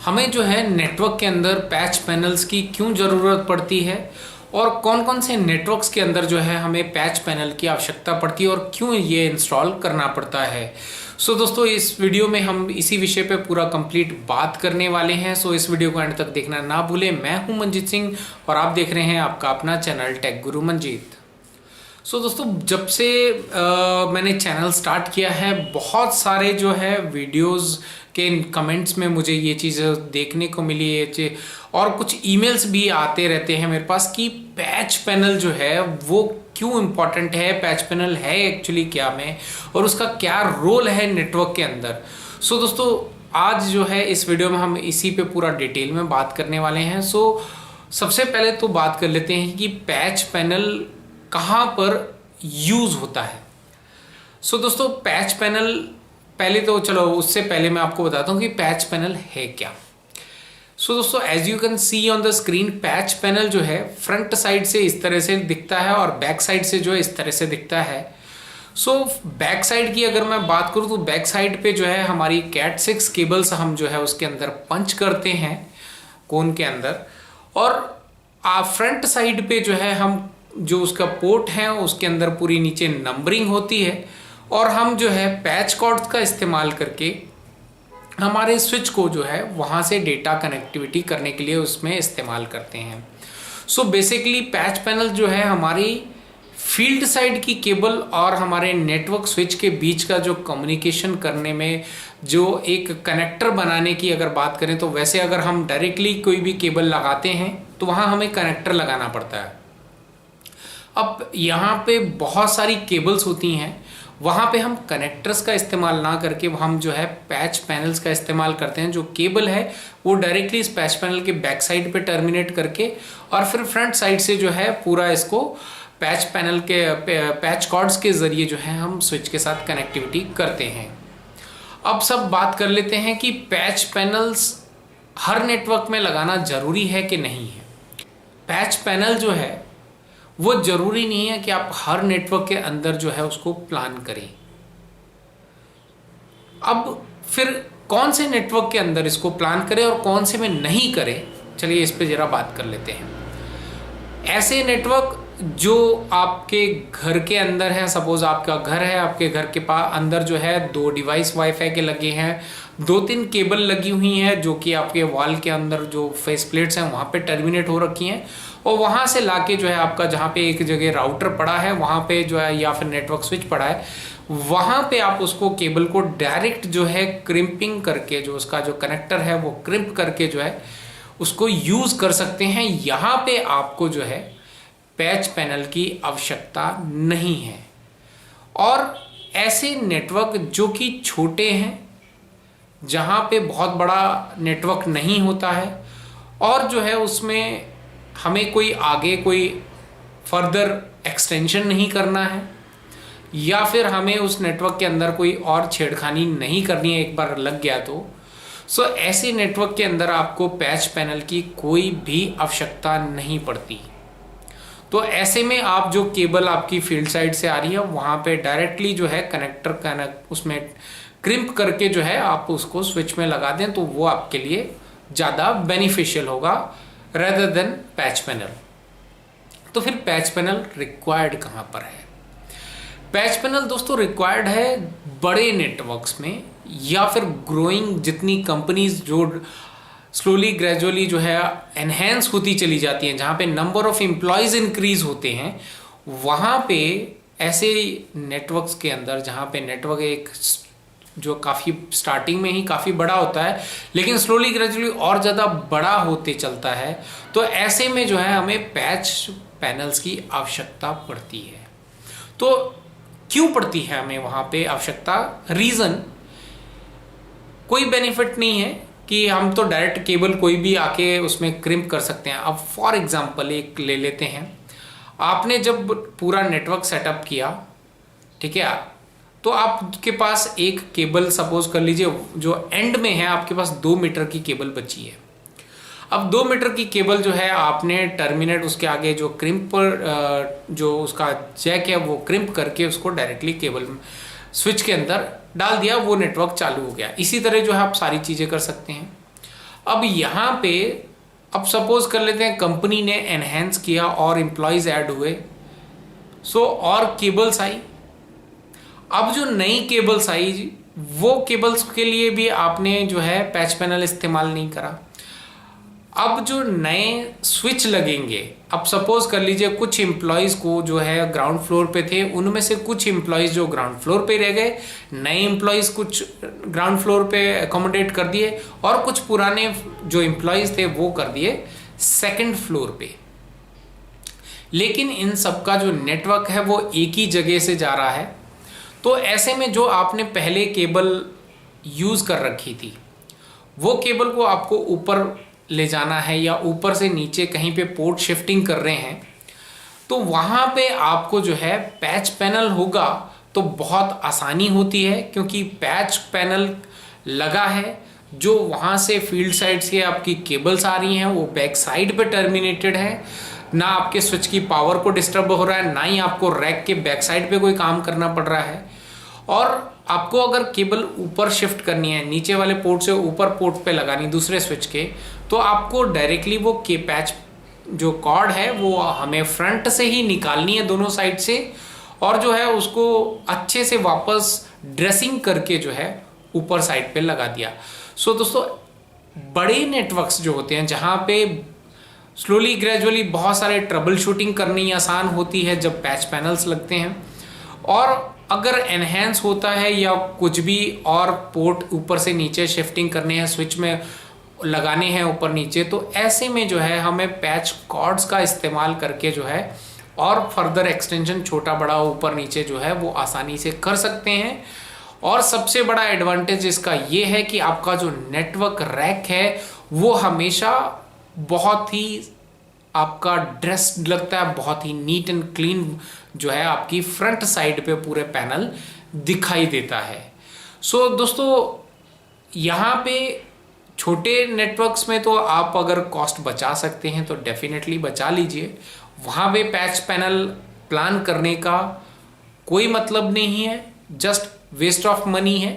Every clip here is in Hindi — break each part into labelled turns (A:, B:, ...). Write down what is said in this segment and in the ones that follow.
A: हमें जो है नेटवर्क के अंदर पैच पैनल्स की क्यों ज़रूरत पड़ती है और कौन कौन से नेटवर्क्स के अंदर जो है हमें पैच पैनल की आवश्यकता पड़ती है और क्यों ये इंस्टॉल करना पड़ता है। सो दोस्तों, इस वीडियो में हम इसी विषय पे पूरा कंप्लीट बात करने वाले हैं। सो इस वीडियो को एंड तक देखना ना भूलें। मैं हूं मंजीत सिंह और आप देख रहे हैं आपका अपना चैनल टेक गुरु मंजीत। सो दोस्तों, जब से मैंने चैनल स्टार्ट किया है, बहुत सारे जो है वीडियोस के कमेंट्स में मुझे ये चीज़ देखने को मिली है और कुछ ईमेल्स भी आते रहते हैं मेरे पास कि पैच पैनल जो है वो क्यों इम्पॉर्टेंट है, पैच पैनल है एक्चुअली क्या में और उसका क्या रोल है नेटवर्क के अंदर। सो दोस्तों, आज जो है इस वीडियो में हम इसी पे पूरा डिटेल में बात करने वाले हैं। सो सबसे पहले तो बात कर लेते हैं कि पैच पैनल कहाँ पर यूज होता है। सो दोस्तों, पैच पैनल पहले तो चलो उससे पहले मैं आपको बताता हूँ कि पैच पैनल है क्या। सो दोस्तों, as you can see on the screen, patch panel जो है फ्रंट साइड से इस तरह से दिखता है और बैक साइड से जो है इस तरह से दिखता है। सो बैक साइड की अगर मैं बात करूँ तो बैक साइड पे जो है हमारी कैट 6 केबल्स हम जो है उसके अंदर पंच करते हैं कोन के अंदर, और फ्रंट साइड पे जो है हम जो उसका पोर्ट है उसके अंदर पूरी नीचे नंबरिंग होती है और हम जो है पैच कॉर्ड्स का इस्तेमाल करके हमारे स्विच को जो है वहाँ से डेटा कनेक्टिविटी करने के लिए उसमें इस्तेमाल करते हैं। सो बेसिकली पैच पैनल जो है हमारी फील्ड साइड की केबल और हमारे नेटवर्क स्विच के बीच का जो कम्युनिकेशन करने में जो एक कनेक्टर बनाने की अगर बात करें तो वैसे अगर हम डायरेक्टली कोई भी केबल लगाते हैं तो वहाँ हमें कनेक्टर लगाना पड़ता है। अब यहाँ पे बहुत सारी केबल्स होती हैं, वहाँ पे हम कनेक्टर्स का इस्तेमाल ना करके हम जो है पैच पैनल्स का इस्तेमाल करते हैं। जो केबल है वो डायरेक्टली इस पैच पैनल के बैक साइड पे टर्मिनेट करके और फिर फ्रंट साइड से जो है पूरा इसको पैच पैनल के पैच कॉर्ड्स के ज़रिए जो है हम स्विच के साथ कनेक्टिविटी करते हैं। अब सब बात कर लेते हैं कि पैच पैनल्स हर नेटवर्क में लगाना ज़रूरी है कि नहीं है। पैच पैनल जो है वो ज़रूरी नहीं है कि आप हर नेटवर्क के अंदर जो है उसको प्लान करें। अब फिर कौन से नेटवर्क के अंदर इसको प्लान करें और कौन से में नहीं करें, चलिए इस पे ज़रा बात कर लेते हैं। ऐसे नेटवर्क जो आपके घर के अंदर है, सपोज आपका घर है, आपके घर के पास अंदर जो है 2 डिवाइस वाईफाई के लगे हैं, 2-3 केबल लगी हुई हैं जो कि आपके वॉल के अंदर जो फेस प्लेट्स हैं वहाँ पे टर्मिनेट हो रखी हैं और वहाँ से लाके जो है आपका जहाँ पे एक जगह राउटर पड़ा है वहाँ पे जो है या फिर नेटवर्क स्विच पड़ा है वहाँ पे आप उसको केबल को डायरेक्ट जो है क्रिम्पिंग करके जो उसका जो कनेक्टर है वो क्रिम्प करके जो है उसको यूज़ कर सकते हैं। यहाँ पे आपको जो है पैच पैनल की आवश्यकता नहीं है। और ऐसे नेटवर्क जो कि छोटे हैं, जहाँ पे बहुत बड़ा नेटवर्क नहीं होता है और जो है उसमें हमें कोई आगे कोई फर्दर एक्सटेंशन नहीं करना है या फिर हमें उस नेटवर्क के अंदर कोई और छेड़खानी नहीं करनी है एक बार लग गया तो, सो ऐसे नेटवर्क के अंदर आपको पैच पैनल की कोई भी आवश्यकता नहीं पड़ती। तो ऐसे में आप जो केबल आपकी फील्ड साइड से आ रही है वहाँ पे डायरेक्टली जो है कनेक्टर उसमें क्रिम्प करके जो है आप उसको स्विच में लगा दें तो वो आपके लिए ज़्यादा बेनिफिशियल होगा रेदर देन पैच पैनल। तो फिर पैच पैनल रिक्वायर्ड कहाँ पर है? पैच पैनल दोस्तों रिक्वायर्ड है बड़े नेटवर्क्स में या फिर ग्रोइंग जितनी कंपनीज जो स्लोली ग्रेजुअली जो है एनहेंस होती चली जाती हैं, जहाँ पे नंबर ऑफ एम्प्लॉयज इंक्रीज होते हैं, वहाँ पे ऐसे नेटवर्क्स के अंदर जहाँ पे नेटवर्क एक जो काफ़ी स्टार्टिंग में ही काफ़ी बड़ा होता है लेकिन स्लोली ग्रेजुअली और ज़्यादा बड़ा होते चलता है, तो ऐसे में जो है हमें पैच पैनल्स की आवश्यकता पड़ती है। तो क्यों पड़ती है हमें वहाँ पे आवश्यकता? रीज़न कोई बेनिफिट नहीं है कि हम तो डायरेक्ट केबल कोई भी आके उसमें क्रिम्प कर सकते हैं। अब फॉर एग्जांपल एक ले लेते हैं, आपने जब पूरा नेटवर्क सेटअप किया, ठीक है, तो आपके पास एक केबल सपोज कर लीजिए जो एंड में है, आपके पास 2 मीटर की केबल बची है। अब 2 मीटर की केबल जो है आपने टर्मिनेट उसके आगे जो क्रिम्प पर जो उसका जैक है वो क्रिम्प करके उसको डायरेक्टली केबल स्विच के अंदर डाल दिया, वो नेटवर्क चालू हो गया। इसी तरह जो है आप सारी चीज़ें कर सकते हैं। अब यहाँ पे अब सपोज कर लेते हैं कंपनी ने एनहेंस किया और एम्प्लॉयज ऐड हुए, सो और केबल्स आई। अब जो नई केबल्स आई वो केबल्स के लिए भी आपने जो है पैच पैनल इस्तेमाल नहीं करा। अब जो नए स्विच लगेंगे, अब सपोज कर लीजिए कुछ एम्प्लॉयज को जो है ग्राउंड फ्लोर पे थे, उनमें से कुछ एम्प्लॉयज जो ग्राउंड फ्लोर पे रह गए, नए एम्प्लॉयज कुछ ग्राउंड फ्लोर पे अकोमोडेट कर दिए और कुछ पुराने जो एम्प्लॉयज थे वो कर दिए सेकंड फ्लोर पे। लेकिन इन सबका जो नेटवर्क है वो एक ही जगह से जा रहा है। तो ऐसे में जो आपने पहले केबल यूज कर रखी थी वो केबल को आपको ऊपर ले जाना है या ऊपर से नीचे कहीं पे पोर्ट शिफ्टिंग कर रहे हैं, तो वहां पे आपको जो है पैच पैनल होगा तो बहुत आसानी होती है, क्योंकि पैच पैनल लगा है। जो वहां से फील्ड साइड से आपकी केबल्स आ रही हैं वो बैक साइड पे टर्मिनेटेड है, ना आपके स्विच की पावर को डिस्टर्ब हो रहा है, ना ही आपको रैक के बैक साइड पे कोई काम करना पड़ रहा है। और आपको अगर केबल ऊपर शिफ्ट करनी है, नीचे वाले पोर्ट से ऊपर पोर्ट पे लगानी दूसरे स्विच के, तो आपको डायरेक्टली वो के पैच जो कॉर्ड है वो हमें फ्रंट से ही निकालनी है दोनों साइड से, और जो है उसको अच्छे से वापस ड्रेसिंग करके जो है ऊपर साइड पे लगा दिया। सो दोस्तों, बड़े नेटवर्क्स जो होते हैं जहाँ पे स्लोली ग्रेजुअली बहुत सारे ट्रबल शूटिंग करनी आसान होती है जब पैच पैनल्स लगते हैं, और अगर एनहेंस होता है या कुछ भी और पोर्ट ऊपर से नीचे शिफ्टिंग करने हैं, स्विच में लगाने हैं ऊपर नीचे, तो ऐसे में जो है हमें पैच कॉर्ड्स का इस्तेमाल करके जो है और फर्दर एक्सटेंशन छोटा बड़ा ऊपर नीचे जो है वो आसानी से कर सकते हैं। और सबसे बड़ा एडवांटेज इसका ये है कि आपका जो नेटवर्क रैक है वो हमेशा बहुत ही आपका ड्रेस्ड लगता है, बहुत ही नीट एंड क्लीन जो है आपकी फ्रंट साइड पे पूरे पैनल दिखाई देता है। सो दोस्तों, यहाँ पे छोटे नेटवर्क्स में तो आप अगर कॉस्ट बचा सकते हैं तो डेफिनेटली बचा लीजिए। वहाँ पे पैच पैनल प्लान करने का कोई मतलब नहीं है, जस्ट वेस्ट ऑफ मनी है,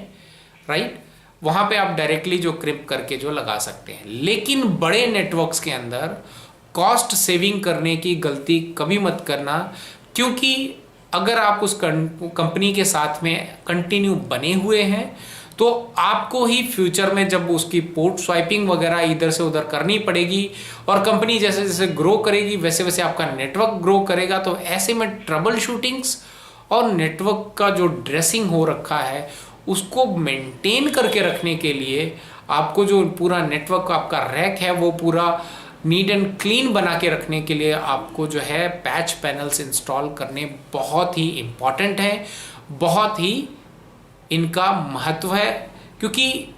A: राइट। वहाँ पे आप डायरेक्टली जो क्रिप करके जो लगा सकते हैं। लेकिन बड़े नेटवर्क्स के अंदर कॉस्ट सेविंग करने की गलती कभी मत करना, क्योंकि अगर आप उस कंपनी के साथ में कंटिन्यू बने हुए हैं तो आपको ही फ्यूचर में जब उसकी पोर्ट स्वाइपिंग वगैरह इधर से उधर करनी पड़ेगी, और कंपनी जैसे जैसे ग्रो करेगी वैसे वैसे आपका नेटवर्क ग्रो करेगा, तो ऐसे में ट्रबल शूटिंग्स और नेटवर्क का जो ड्रेसिंग हो रखा है उसको मेंटेन करके रखने के लिए आपको जो पूरा नेटवर्क आपका रैक है वो पूरा नीट एंड क्लीन बना के रखने के लिए आपको जो है पैच पैनल्स इंस्टॉल करने बहुत ही इम्पॉर्टेंट है, बहुत ही इनका महत्व है। क्योंकि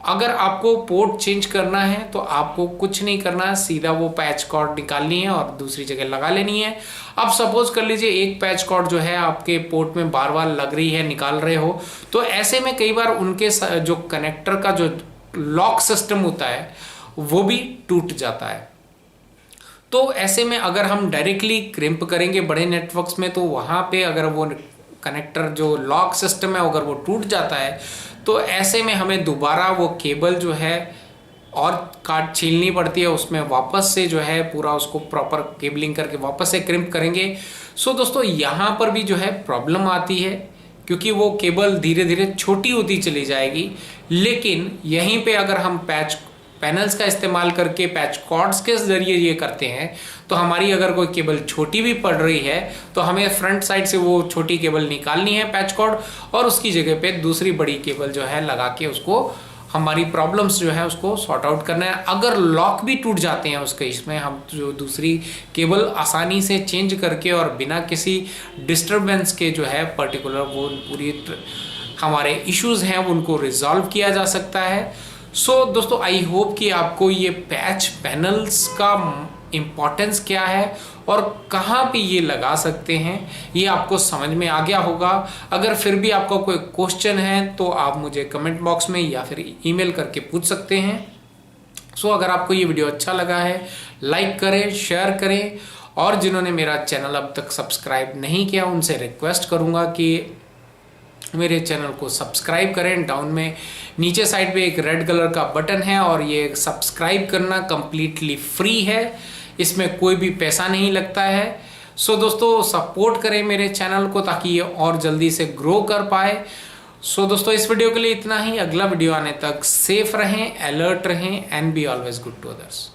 A: अगर आपको पोर्ट चेंज करना है तो आपको कुछ नहीं करना है, सीधा वो पैच कॉर्ड निकालनी है और दूसरी जगह लगा लेनी है। अब सपोज कर लीजिए एक पैच कॉर्ड जो है आपके पोर्ट में बार बार लग रही है, निकाल रहे हो, तो ऐसे में कई बार उनके जो कनेक्टर का जो लॉक सिस्टम होता है वो भी टूट जाता है। तो ऐसे में अगर हम डायरेक्टली क्रिम्प करेंगे बड़े नेटवर्क्स में, तो वहाँ पे अगर वो कनेक्टर जो लॉक सिस्टम है अगर वो टूट जाता है तो ऐसे में हमें दोबारा वो केबल जो है और काट छीलनी पड़ती है, उसमें वापस से जो है पूरा उसको प्रॉपर केबलिंग करके वापस से क्रिम्प करेंगे। सो दोस्तों, यहाँ पर भी जो है प्रॉब्लम आती है, क्योंकि वो केबल धीरे धीरे छोटी होती चली जाएगी। लेकिन यहीं पे अगर हम पैच पैनल्स का इस्तेमाल करके पैच कॉर्ड्स के जरिए ये करते हैं तो हमारी अगर कोई केबल छोटी भी पड़ रही है तो हमें फ्रंट साइड से वो छोटी केबल निकालनी है पैच कॉर्ड, और उसकी जगह पे दूसरी बड़ी केबल जो है लगा के उसको हमारी प्रॉब्लम्स जो है उसको सॉर्ट आउट करना है। अगर लॉक भी टूट जाते हैं उसके, इसमें हम जो दूसरी केबल आसानी से चेंज करके और बिना किसी डिस्टर्बेंस के जो है पर्टिकुलर वो पूरी हमारे इश्यूज हैं उनको रिजॉल्व किया जा सकता है। सो दोस्तों, आई होप कि आपको ये पैच पैनल्स का इम्पोर्टेंस क्या है और कहाँ पे ये लगा सकते हैं ये आपको समझ में आ गया होगा। अगर फिर भी आपका कोई क्वेश्चन है तो आप मुझे कमेंट बॉक्स में या फिर ईमेल करके पूछ सकते हैं। सो अगर आपको ये वीडियो अच्छा लगा है लाइक करें, शेयर करें, और जिन्होंने मेरा चैनल अब तक सब्सक्राइब नहीं किया उनसे रिक्वेस्ट करूँगा कि मेरे चैनल को सब्सक्राइब करें। डाउन में नीचे साइड पे एक रेड कलर का बटन है और ये सब्सक्राइब करना कंप्लीटली फ्री है, इसमें कोई भी पैसा नहीं लगता है। सो दोस्तों सपोर्ट करें मेरे चैनल को ताकि ये और जल्दी से ग्रो कर पाए। सो दोस्तों इस वीडियो के लिए इतना ही। अगला वीडियो आने तक सेफ रहें, अलर्ट रहें and be always good to others.